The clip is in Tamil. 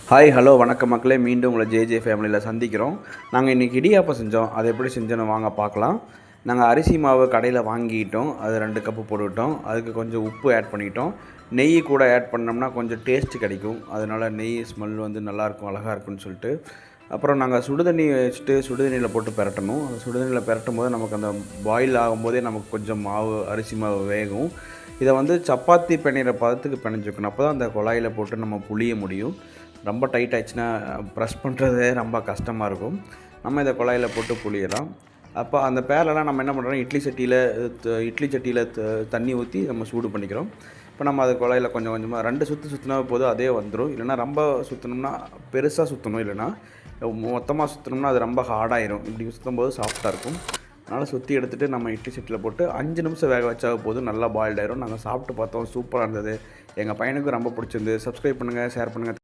ஹாய் ஹலோ வணக்கம் மக்களே, மீண்டும் உங்களை ஜேஜே ஃபேமிலியில் சந்திக்கிறோம். நாங்கள் இன்றைக்கி இடியாப்பம் செஞ்சோம். அது எப்படி செஞ்சோன்னு வாங்க பார்க்கலாம். நாங்கள் அரிசி மாவு கடையில் வாங்கிட்டோம். அது 2 கப்பு போட்டுக்கிட்டோம். அதுக்கு கொஞ்சம் உப்பு ஆட் பண்ணிக்கிட்டோம். நெய் கூட ஆட் பண்ணோம்னா கொஞ்சம் டேஸ்ட்டு கிடைக்கும். அதனால் நெய் ஸ்மெல் வந்து நல்லாயிருக்கும், அழகாக இருக்குன்னு சொல்லிட்டு. அப்புறம் நாங்கள் சுடுதண்ணி வச்சுட்டு சுடுதண்ணியில் போட்டு பெரட்டணும். அந்த சுடுதண்ணியில் பெரட்டும் போது நமக்கு அந்த பாயில் ஆகும்போதே நமக்கு கொஞ்சம் மாவு அரிசி மாவு வேகும். இதை வந்து சப்பாத்தி பிணையிற பதத்துக்கு பிணைஞ்சிக்கணும். அப்போ தான் அந்த குழாயில் போட்டு நம்ம புளிய முடியும். ரொம்ப டைட் ஆகிடுச்சுன்னா ப்ரெஸ் பண்ணுறதே ரொம்ப கஷ்டமாக இருக்கும். நம்ம இதை குழாயில் போட்டு புளியலாம். அப்போ அந்த பேரெல்லாம் நம்ம என்ன பண்ணுறோம், இட்லி சட்டியில் தண்ணி ஊற்றி நம்ம சூடு பண்ணிக்கிறோம். இப்போ நம்ம அது குழாயில் கொஞ்சம் கொஞ்சமாக 2 சுற்று சுற்றினா போதும், அதே வந்துடும். இல்லைனா ரொம்ப சுற்றணும்னா பெருசாக சுற்றணும், இல்லைனா மொத்தமாக சுற்றணும்னா அது ரொம்ப ஹார்டாயிரும். இப்படி சுற்றும் போது சாஃப்டாக இருக்கும். அதனால் சுற்றி எடுத்துகிட்டு நம்ம இட்லி சட்டியில் போட்டு 5 நிமிஷம் வேக வச்சா போதும், நல்லா பாயில்ட் ஆயிரும். நாங்கள் சாப்பிட்டு பார்த்தோம், சூப்பராக இருந்தது. எங்கள் பையனுக்கும் ரொம்ப பிடிச்சிருந்தது. சப்ஸ்கிரைப் பண்ணுங்கள், ஷேர் பண்ணுங்கள்.